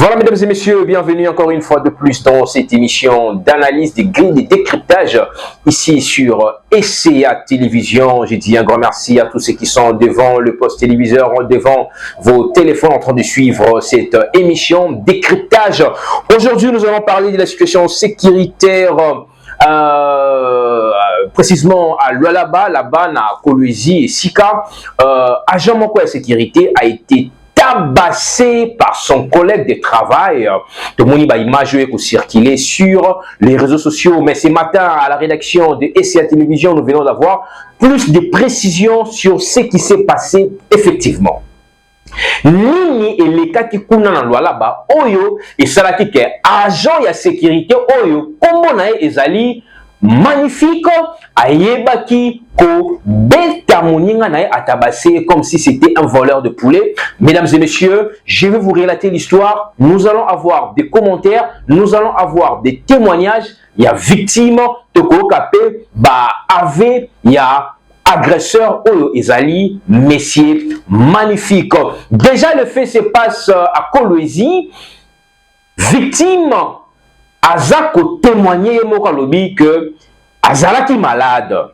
Voilà, mesdames et messieurs, bienvenue encore une fois de plus dans cette émission d'analyse des grilles de décryptage ici sur SCA Télévision. J'ai dit un grand merci à tous ceux qui sont devant le poste téléviseur, devant vos téléphones en train de suivre cette émission décryptage. Aujourd'hui, nous allons parler de la situation sécuritaire précisément à Lualaba, là-bas, à Kolwezi et Sika. Agent Moko de sécurité a été tabassé par son collègue de travail. Tout le monde a image qui circulé sur les réseaux sociaux. Mais ce matin, à la rédaction de SCA Télévision, nous venons d'avoir plus de précisions sur ce qui s'est passé effectivement. Nini et les cas qui kuna na Lualaba, oyo et salaki ke agent ya sécurité oyo kombo na ezali magnifique ayebaki ko beta moninga na atabasé comme si c'était un voleur de poulet. Mesdames et messieurs, je vais vous relater l'histoire. Nous allons avoir des commentaires, nous allons avoir des témoignages. Il y a victime de Kokapé, bah ave, il y a agresseur Oyo Ezali, messieurs, magnifique. Déjà le fait se passe à Kolwezi. Victime Azako témoigné Mokalobi que Azalaki malade.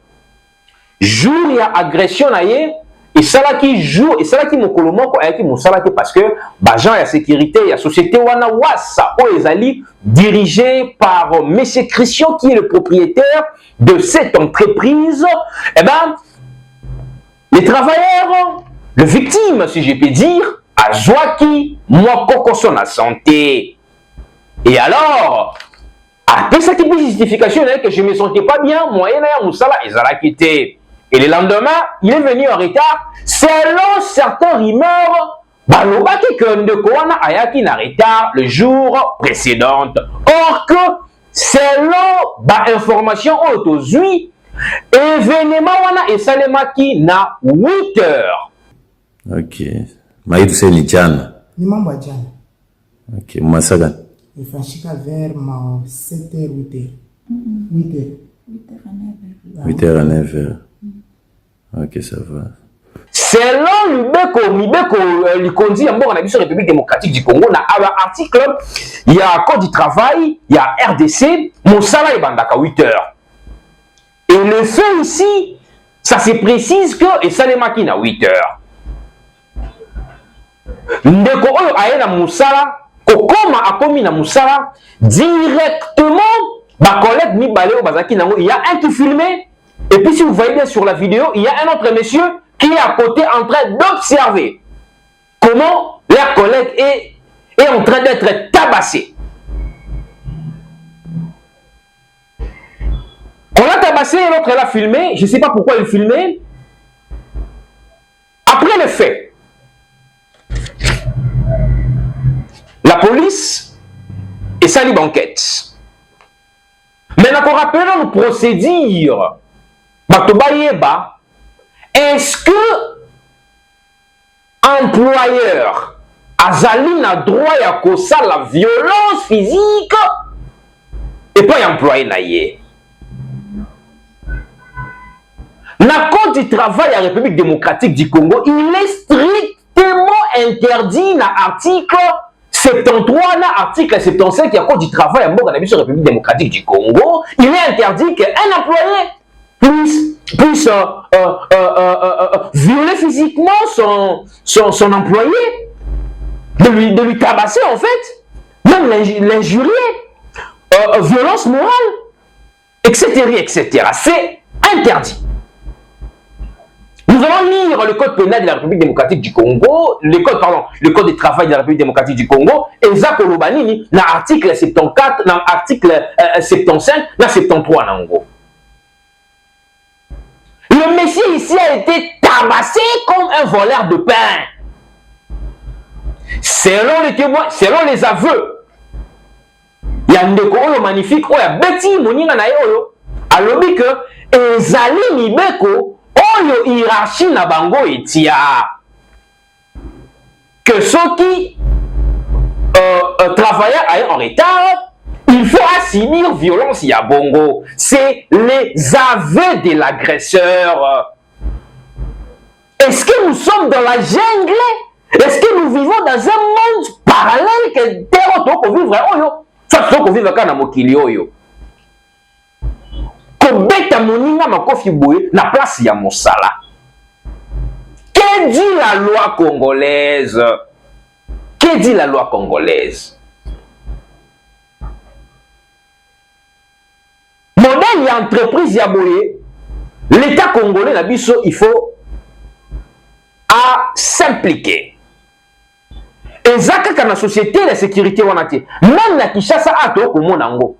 Jour il y a agression naie et Salaki jour et Salaki Mokolomoko ayaki Mosalaki parce que Bajan ya sécurité ya société wana wasa Oyo Ezali dirigé par M. Christian qui est le propriétaire de cette entreprise. Eh ben les travailleurs, le victime si je peux dire, Azwaki Mwakoko son la santé. Et alors, après cette justification que je ne me sentais pas bien, moyen à Moussala et Zala quitté. Et le lendemain, il est venu en retard. Selon certains rumeurs, Balobaki Kondekouana Ayaki en retard le jour précédent. Or que, selon l'information autozui, événement wana et Salemaki na 8 heures. Ok. Maïdou c'est Lidjan. Ni mambo Djan. Ok. Mouassagan. Il franchit vers 7h, 8h. 8h. 8h à 9h. Ok, ça va. Selon Libeko, Likondi, en République démocratique du Congo, dans l'article, il y a Code du travail, il y a RDC, Moussala et Bandaka 8 heures. Et le fait ici, ça se précise que, et ça les maquine à 8 heures. Ndeko Oyo Aena Moussala, Kokoma Akomi na Moussala, directement, ma collègue Mibale au Bazaki Nango, il y a un qui filmait, et puis si vous voyez bien sur la vidéo, il y a un autre monsieur qui est à côté en train d'observer comment leur collègue est en train d'être tabassé. On l'a tabassé et l'autre l'a filmé. Je ne sais pas pourquoi il filmait. Après le fait, la police est salie d'enquête. Maintenant qu'on rappelle le procédure, est-ce que employeur Azali n'a droit à cause la violence physique et pas employé naïe? La Code du travail à la République démocratique du Congo, il est strictement interdit dans l'article 73, dans l'article 75 qui a Code du travail à la République démocratique du Congo. Il est interdit qu'un employé puisse violer physiquement son employé, de lui tabasser en fait, même l'injurier, violence morale, etc. etc. C'est interdit. Nous allons lire le code pénal de la République démocratique du Congo, le code du travail de la République démocratique du Congo, et Zako Lobanini, dans l'article 74, dans l'article 75, dans 73 en gros. Le monsieur ici a été tabassé comme un voleur de pain. Selon les témoins, selon les aveux, il y a un décor magnifique, il y a Betty Moninga na yo, alobi que ezali mibeko oyo hiérarchie na bango etia que ceux qui travaillaient en retard, il faut assigner violence à bongo. C'est les aveux de l'agresseur. Est-ce que nous sommes dans la jungle? Est-ce que nous vivons dans un monde parallèle que toko vivre oyo soit toko vivre kana mokili oyo ko beta moninga makofi boye na place ya mosala. Que dit la loi congolaise? Que dit la loi congolaise? Modèle ya entreprise ya boye, l'État congolais na biso il faut à s'impliquer. Et ça kaka na société la sécurité wana te. Même na Kinshasa ato ko monango.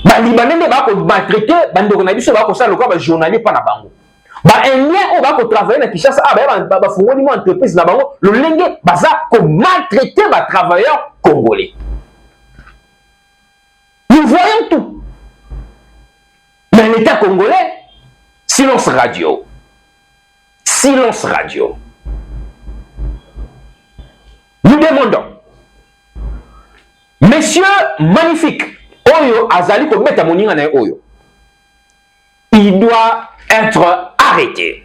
Ba libanais ba ko maltraiter bandeko na biso ba ko sala ko ba journalier pa na bango. Ba indien o ba ko travailler na Kinshasa ba fungoli mo entreprise na bango le lenge baza ko maltraiter ba travailleurs congolais. Nous voyons tout. Mais l'État congolais, silence radio. Silence radio. Nous demandons, Monsieur magnifique, Oyo Azali ko beta moninga na Oyo, il doit être arrêté.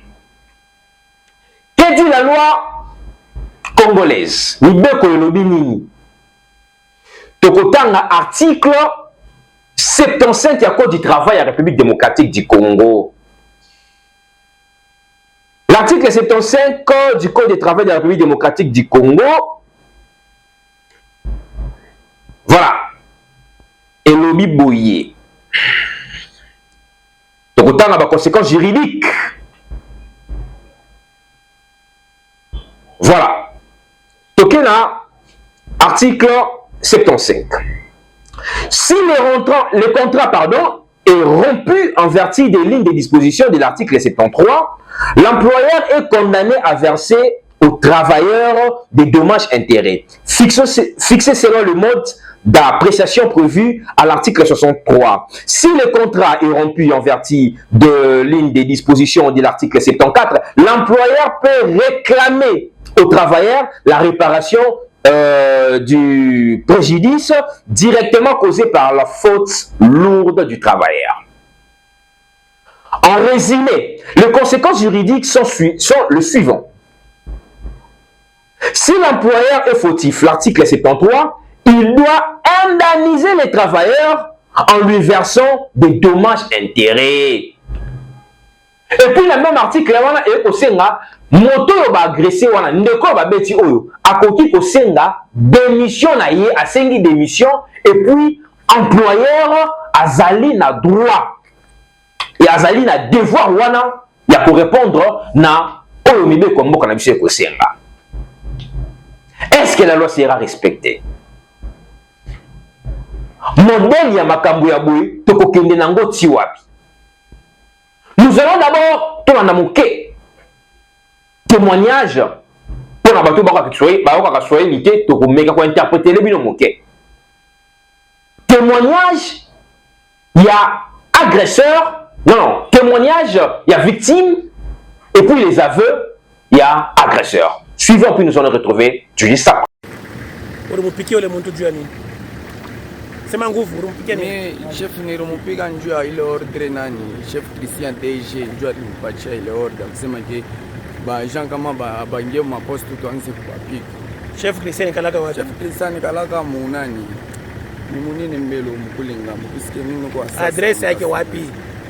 Que dit la loi congolaise? Libeko lobi nini? Tokotanga article 75 du Code du travail à la République démocratique du Congo. L'article 75 du Code du travail de la République démocratique du Congo. Voilà. Et l'obi boye. Donc autant la conséquence juridique. Voilà. Donc là, article 75. Si le contrat est rompu en vertu des lignes de disposition de l'article 73, l'employeur est condamné à verser aux travailleurs des dommages-intérêts, fixés selon le mode d'appréciation prévu à l'article 63. Si le contrat est rompu en vertu de lignes de disposition de l'article 74, l'employeur peut réclamer aux travailleurs la réparation du préjudice directement causé par la faute lourde du travailleur. En résumé, les conséquences juridiques sont le suivant. Si l'employeur est fautif, l'article 73, il doit indemniser les travailleurs en lui versant des dommages-intérêts. Et puis, le même article, est au Sénat, moto yo ba agressé wana ndeko ba beti oyo akoki ko senga démission na ye asengi démission et puis employeur azali na droit et azali na devoir wana ya ko répondre na oyo mibe ko mboka na biso ko senga. Est-ce que la loi sera respectée? Modèle ya makambo ya boye to ko kende nango ti wapi? Nous allons d'abord to na moké témoignage pour la bateau interpréter les binomoke. Témoignage, il y a agresseur, non, témoignage, il y a victime, et puis les aveux, il y a agresseur. Suivant, puis nous allons retrouver, tu dis ça. Chef nirumpiga njua ile ordre nani chef Christian TG njua tumpatia ile order kusema je ba Jean kama ba bangie ma poste tuanze kupiga. Chef Christian kalaka wapi? Chef Christian kalaka munani. Ni munini mbelo mkule ngambo. Usikie nini kwa sasa? Address yake wapi?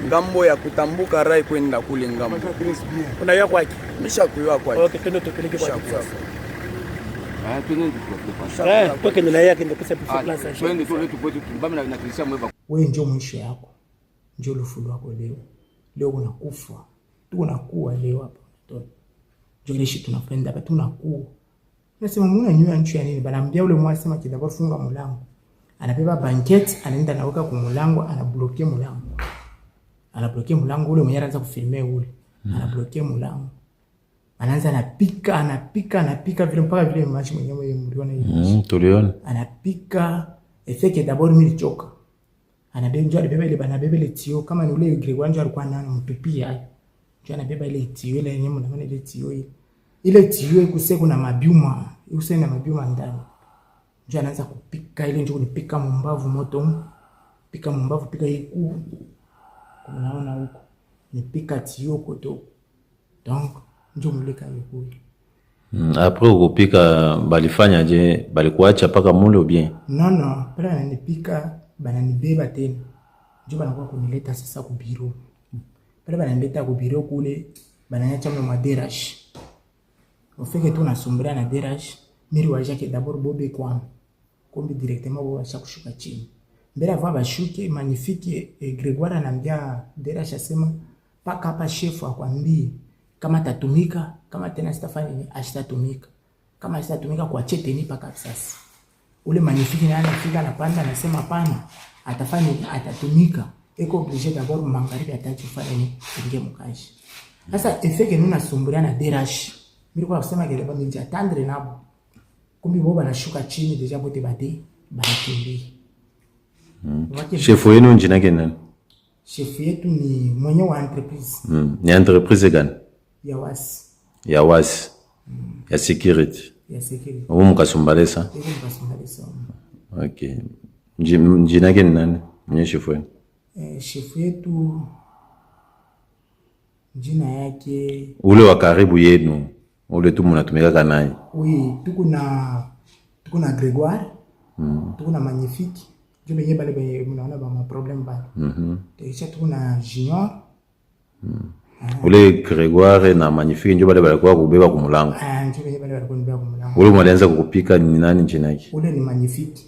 Ngambo ya kutambuka rai kwenda kule ngambo. Unayua kwake? Misha kuyua kwake. Okay, twende tupeleke kwa sasa. Wewe ndio mwisho yako, ndio lufu lwako leo. Leo unakufa, tunakuwa leo hapa mtoto. Ndio ile shit tunapenda hapa tunakuwa. Nasema mbona nyua nchi ya nini? Banambia ule mwasema kidaba funga mlango. Anabeba blanket, anaenda naweka kwa mlango, anablokia mlango. Anablokia mlango ule mwenye anaanza kufilmea ule. Anablokia mlango. Anaanza anapika vile mpaka vile mashi mwenyewe mliona hiyo. Tuliona. Anapika efeke d'abord mimi nilichoka. Anabeba ile banabeba ile tio kama ni ule Gregoire alikuwa nani mpipia hayo. Ndio anabeba ile tio ile yenyewe mnaona ile tio ile. Ile tio ikuse kuna mabiuma, ikuse na mabiuma ndani. Ndio anaanza kupika ile ndio kunipika mumbavu moto. Pika mumbavu pika hiku. Unaona huko. Nipika tio koto. Donc ndio muleka yuko. Après ukupika balifanya je, balikuacha paka mule ou bien? Non, pale bananipika bananibeba tena. Ndio banakuwa kunileta sasa ku biro. Pale bananileta ku biro kule bananiacha mwa derash. Ofeke tu nasumbulia na derash, miri wajake d'abord bobe kwa. Kombi directement bo acha kushuka chini. Mbele avant bashuke magnifique Gregoire anambia derash asema paka hapa chef akwambie kama tatumika, kama tena sitafanya nini, ashitatumika. Kama sitatumika kwa chete ni paka sasa. Ule magnifique na anafika anapanda anasema hapana, atafanya atatumika. Eko obligé d'abord mangaribi atachofanya ni ingie mkashi. Sasa efeke nuna sumbulia na derash. Mimi kwa kusema kile ba mimi atandre nabo. Kumbi bo banashuka chini deja bote bade banakimbia. Chef wenu njina gani? Chef yetu ni mwenye wa entreprise. Ni entreprise gani? Ya wasi. Ya wasi. Ya security. Ya security. Umu mkasumbalesa? Eko mkasumbalesa. Okay. Njina gani nani? Mwenye chef wenu? Chef yetu jina yake ule wa karibu yenu, ule tu mnatumika kanai. Oui, tuko na Gregoire. Tuko na Magnifique. Ndio benye bale benye mnaona ba ma problem bale. Kisha tuko na Junior. Ule Gregoire na Magnifique ndio bale balikuwa kubeba ku mlango. Ndio benye bale balikuwa kubeba ku mlango. Ule mwanza kukupika ni nani jina yake? Ule ni Magnifique.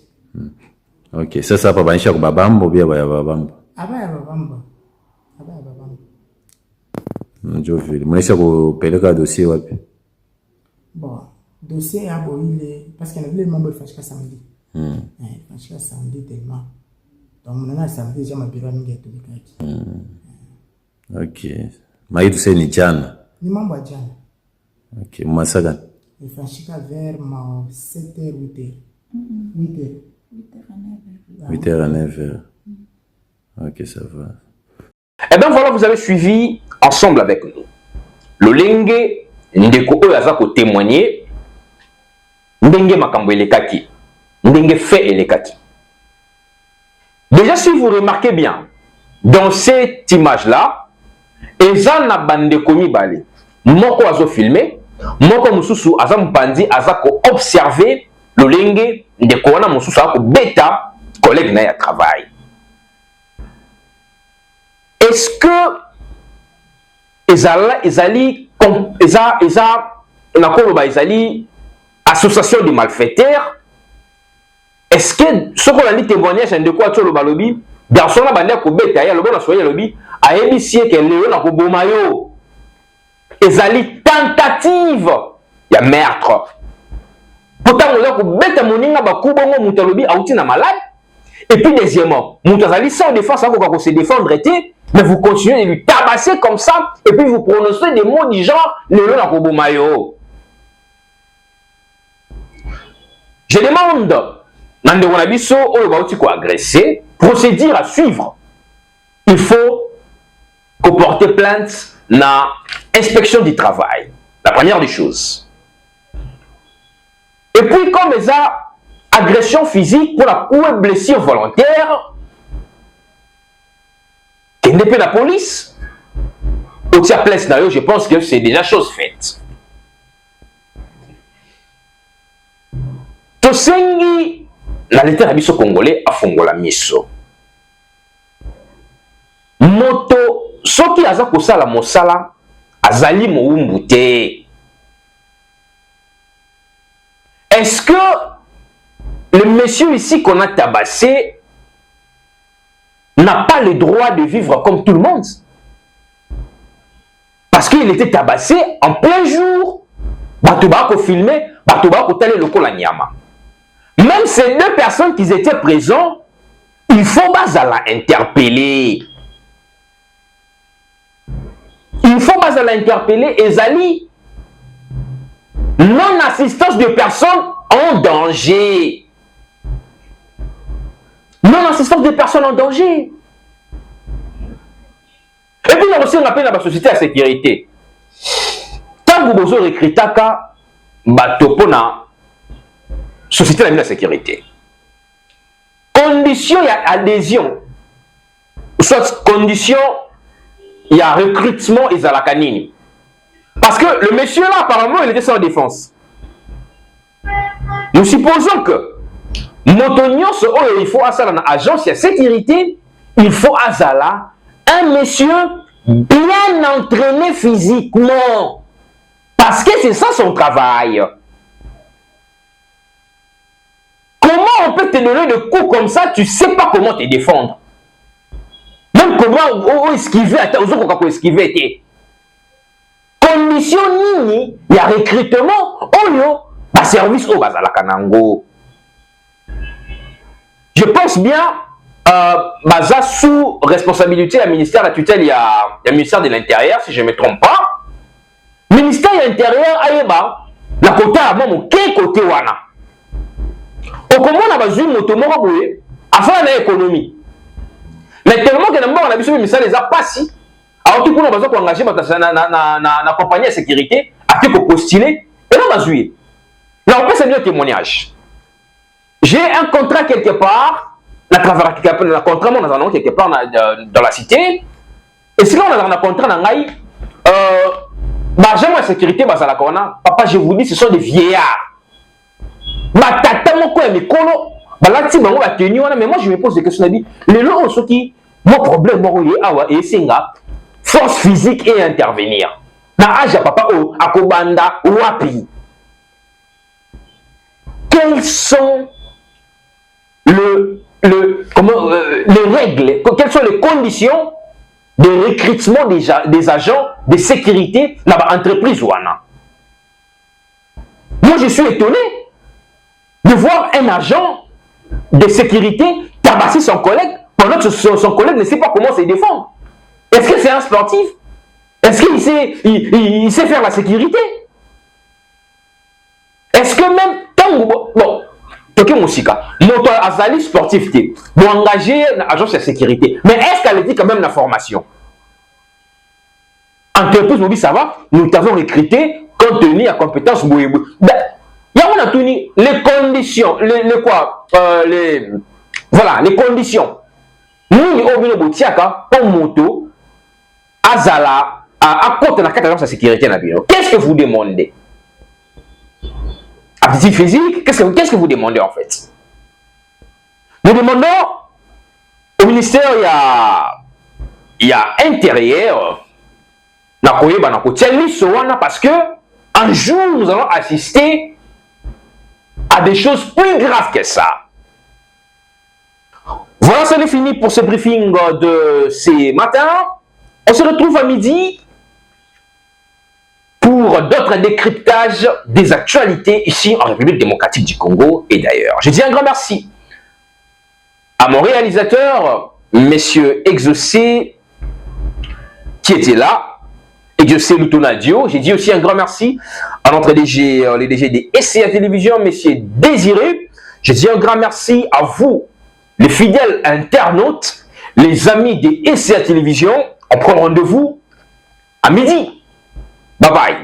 Okay, sasa hapa banisha kubabambo bia ba babambo. Abaya babamba. Ndio vile. Mnaisha kupeleka dossier wapi? Bon, dossier yabo ile parce que na vile mambo ifanyika samedi. Ifanyika samedi tellement. Donc mnaona samedi jamaa biro mingi yatumikaki. Okay. Maitu sasa ni jana. Ni mambo ya jana. Okay, masaga. Ifanyika vers ma 7h 8h. 8h. 8h à 9h. Ok, ça va. Eh bien voilà, vous avez suivi ensemble avec nous. Lolenge ndeko oyo aza ko témoigner ndenge makambo elekaki, ndenge fait elekaki. Déjà si vous remarquez bien dans cette image là, eza na bandeko mibale. Moko azo filmer, moko mususu aza mpandi aza ko observer lolenge ndeko wana mususu ako beta collègue na ya travail. Est-ce que ezali association de malfaiteurs? Est-ce que ce qu'on a dit témoignage de quoi tu le balobi garçon la bande ko beta ya lobo na soya lobi a émission que Léo na ko bomayo ezali tentative ya meurtre. Pourtant on a ko beta moninga ba kubongo mutalobi auti na malade. Et puis deuxièmement, mutazali sans défense ko se défendre était. Mais vous continuez de lui tabasser comme ça, et puis vous prononcez des mots du genre Lélo na kobomayo. Je demande, Nande Wanabiso, oyo bauti ko agresser, procédure à suivre. Il faut qu'on porte plainte na inspection du travail. La première des choses. Et puis, comme les agression physique pour la ou blessure volontaire, Kende pe la police, au tia place na yo, je pense que c'est déjà chose faite. Tosengi na leta na biso congolais afongola miso. Moto soki aza kosala mosala azali moumbu te. Est-ce que le monsieur ici qu'on a tabassé n'a pas le droit de vivre comme tout le monde? Parce qu'il était tabassé en plein jour. Batouba ko filmé, Batouba ko télé loko la nyama. Même ces deux personnes qui étaient présents, il faut bazala interpeller. Il faut bazala interpeller Ezali. Non-assistance de personnes en danger. Non-assistance des personnes en danger. Et puis, il y a aussi un appel à la société à sécurité. Tant que vous avez écrit Taka, Batopona, société à sécurité. Condition, il y a adhésion. Soit condition, il y a recrutement et zalakanini. Parce que le monsieur là, apparemment, il était sans défense. Nous supposons que Motognos, il faut à une agence de sécurité, il faut à Zala un monsieur bien entraîné physiquement. Parce que c'est ça son travail. Comment on peut te donner des coups comme ça, tu ne sais pas comment te défendre. Même comment esquiver, aux esquiver. Condition nini, il y a recrutement, service au Bazala Kanango. Je pense bien, Baza sous responsabilité du ministère de la tutelle, il y a le ministère de l'Intérieur, si je ne me trompe pas. Le ministère de l'Intérieur, la côté à mon côté wana. Au comment on a besoin de motomoro afin l'économie. Mais tellement que on a besoin de ministère des passé. Alors tout le monde a besoin d'engager la compagnie de sécurité à qui postuler et non besoin. Là on peut se dire un témoignage. J'ai un contrat quelque part, un contrat dans quelque part dans la cité. Et si là on a un contrat dans l'aïe, j'aime la sécurité, papa je vous dis ce sont des vieillards. Mais moi je me pose des questions. Les gens sont qui mon problème c'est force physique et intervenir. Na âge papa à Kobanda wapi. Quelles sont les règles, quelles sont les conditions de recrutement des agents de sécurité dans l'entreprise ouana? Moi je suis étonné de voir un agent de sécurité tabasser son collègue pendant que son collègue ne sait pas comment se défendre. Est-ce que c'est un sportif? Est-ce qu'il sait faire la sécurité? Est-ce que même bon, toke musika, moto azali sportif te, bon engagé dans l'agence de sécurité, mais est-ce qu'elle dit quand même la formation? Entreprise nous dit ça va, nous t'avons recruté compte tenu à compétences bouyébou. On a tenu les conditions, voilà, les conditions. Nous, on boutiaka pour moto, azala, à côté de la carte de sécurité. Qu'est-ce que vous demandez? Aptitude physique, qu'est-ce que vous demandez en fait? Nous demandons au ministère, il y a intérieur, parce que un jour nous allons assister à des choses plus graves que ça. Voilà, c'est fini pour ce briefing de ce matin. On se retrouve à midi pour d'autres décryptages des actualités ici en République démocratique du Congo et d'ailleurs. Je dis un grand merci à mon réalisateur, Monsieur Exaucé, qui était là, Exaucé Lutonadio. J'ai dit aussi un grand merci à notre DG, les DG des SCA Télévision, Monsieur Désiré. Je dis un grand merci à vous, les fidèles internautes, les amis des SCA Télévision. On prend rendez-vous à midi. Bye bye.